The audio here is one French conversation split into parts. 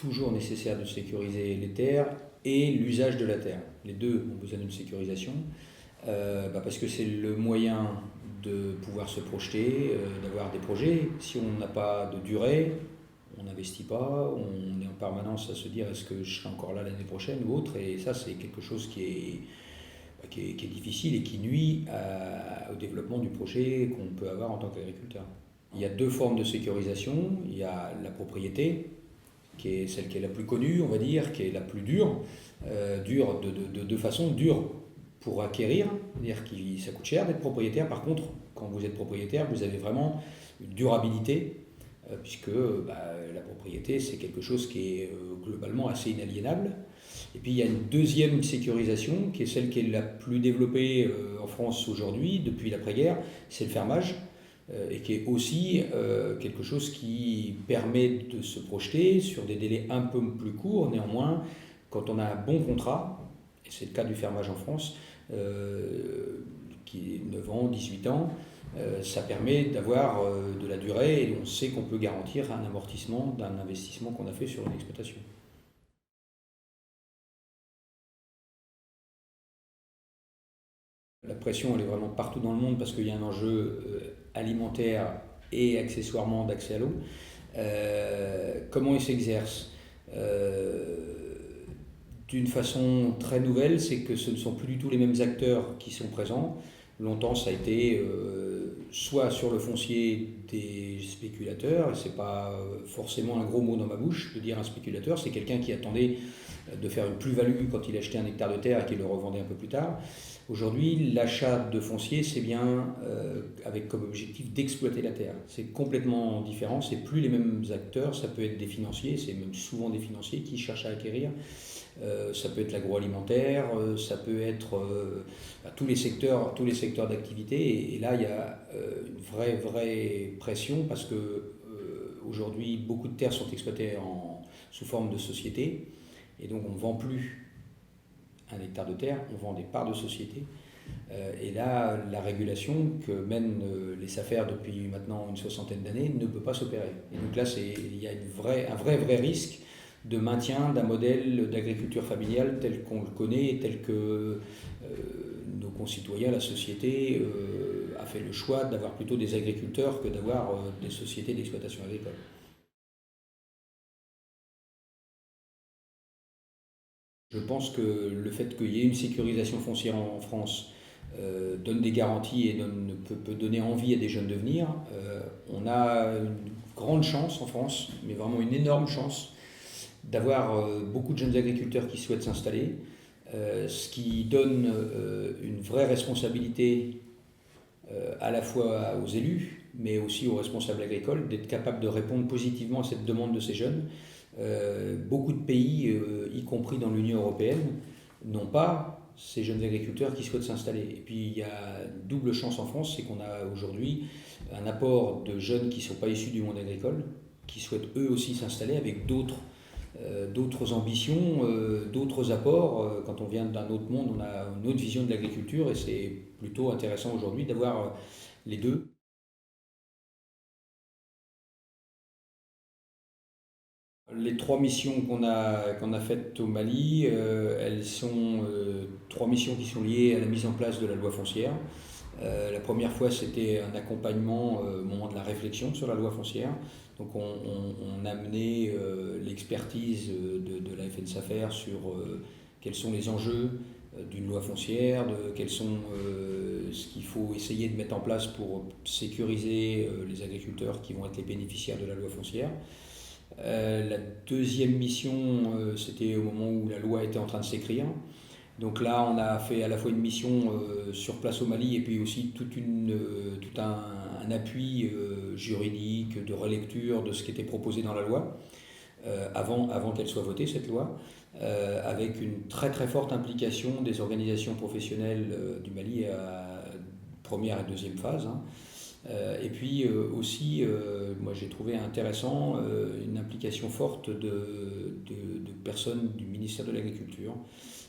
toujours nécessaire de sécuriser les terres et l'usage de la terre. Les deux ont besoin d'une sécurisation, parce que c'est le moyen de pouvoir se projeter, d'avoir des projets. Si on n'a pas de durée, on n'investit pas, on est en permanence à se dire est-ce que je serai encore là l'année prochaine ou autre, et ça c'est quelque chose qui est difficile et qui nuit au développement du projet qu'on peut avoir en tant qu'agriculteur. Il y a deux formes de sécurisation. Il y a la propriété, qui est celle qui est la plus connue, on va dire, qui est la plus dure, dure de deux façons, dure pour acquérir, c'est-à-dire que ça coûte cher d'être propriétaire. Par contre, quand vous êtes propriétaire, vous avez vraiment une durabilité, puisque la propriété, c'est quelque chose qui est globalement assez inaliénable. Et puis il y a une deuxième sécurisation, qui est celle qui est la plus développée en France aujourd'hui, depuis l'après-guerre, c'est le fermage, et qui est aussi quelque chose qui permet de se projeter sur des délais un peu plus courts. Néanmoins, quand on a un bon contrat, et c'est le cas du fermage en France, qui est 9 ans, 18 ans, ça permet d'avoir de la durée, et on sait qu'on peut garantir un amortissement d'un investissement qu'on a fait sur une exploitation. La pression, elle est vraiment partout dans le monde parce qu'il y a un enjeu alimentaire et accessoirement d'accès à l'eau. Comment il s'exerce d'une façon très nouvelle, c'est que ce ne sont plus du tout les mêmes acteurs qui sont présents. Longtemps, ça a été soit sur le foncier des spéculateurs, et c'est pas forcément un gros mot dans ma bouche de dire un spéculateur, c'est quelqu'un qui attendait de faire une plus-value quand il achetait un hectare de terre et qu'il le revendait un peu plus tard. Aujourd'hui, l'achat de foncier, c'est bien avec comme objectif d'exploiter la terre. C'est complètement différent, c'est plus les mêmes acteurs, ça peut être des financiers, c'est même souvent des financiers qui cherchent à acquérir. Ça peut être l'agroalimentaire, ça peut être tous les secteurs d'activité. Et là, il y a une vraie pression parce que aujourd'hui, beaucoup de terres sont exploitées sous forme de société. Et donc, on ne vend plus un hectare de terre, on vend des parts de société. Et là, la régulation que mènent les SAFER depuis maintenant une soixantaine d'années ne peut pas s'opérer. Et donc là, il y a un vrai risque de maintien d'un modèle d'agriculture familiale tel qu'on le connaît et tel que nos concitoyens, la société, a fait le choix d'avoir plutôt des agriculteurs que d'avoir des sociétés d'exploitation agricole. Je pense que le fait qu'il y ait une sécurisation foncière en France donne des garanties et peut donner envie à des jeunes de venir. On a une grande chance en France, mais vraiment une énorme chance, d'avoir beaucoup de jeunes agriculteurs qui souhaitent s'installer, ce qui donne une vraie responsabilité à la fois aux élus, mais aussi aux responsables agricoles, d'être capables de répondre positivement à cette demande de ces jeunes. Beaucoup de pays, y compris dans l'Union européenne, n'ont pas ces jeunes agriculteurs qui souhaitent s'installer. Et puis il y a une double chance en France, c'est qu'on a aujourd'hui un apport de jeunes qui ne sont pas issus du monde agricole, qui souhaitent eux aussi s'installer avec d'autres ambitions, d'autres apports. Quand on vient d'un autre monde, on a une autre vision de l'agriculture et c'est plutôt intéressant aujourd'hui d'avoir les deux. Les trois missions qu'on a faites au Mali, elles sont trois missions qui sont liées à la mise en place de la loi foncière. La première fois, c'était un accompagnement au moment de la réflexion sur la loi foncière. Donc on a amené l'expertise de la FNSAFER sur quels sont les enjeux d'une loi foncière, quels sont ce qu'il faut essayer de mettre en place pour sécuriser les agriculteurs qui vont être les bénéficiaires de la loi foncière. La deuxième mission, c'était au moment où la loi était en train de s'écrire. Donc là, on a fait à la fois une mission sur place au Mali et puis aussi tout un appui juridique, de relecture de ce qui était proposé dans la loi, avant qu'elle soit votée, cette loi, avec une très forte implication des organisations professionnelles du Mali à première et deuxième phase. Et puis aussi, moi j'ai trouvé intéressant une implication forte de personnes du ministère de l'Agriculture.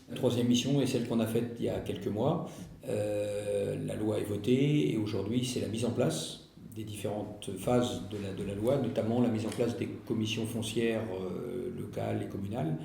La troisième mission est celle qu'on a faite il y a quelques mois. La loi est votée et aujourd'hui c'est la mise en place des différentes phases de la loi, notamment la mise en place des commissions foncières locales et communales.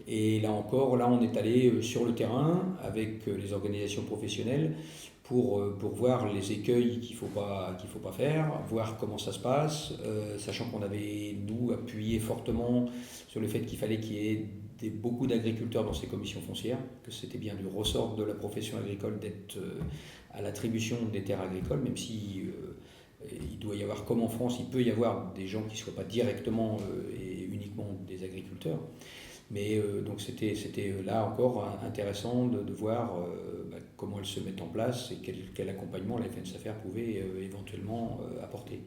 Et là encore, là on est allé sur le terrain avec les organisations professionnelles pour voir les écueils qu'il faut pas faire, voir comment ça se passe, sachant qu'on avait, nous, appuyé fortement sur le fait qu'il fallait qu'il y ait beaucoup d'agriculteurs dans ces commissions foncières, que c'était bien du ressort de la profession agricole d'être à l'attribution des terres agricoles, même si il doit y avoir, comme en France, il peut y avoir des gens qui ne soient pas directement et uniquement des agriculteurs. Mais donc c'était là encore intéressant de voir comment elles se mettent en place et quel accompagnement la FNSAFR pouvait éventuellement apporter.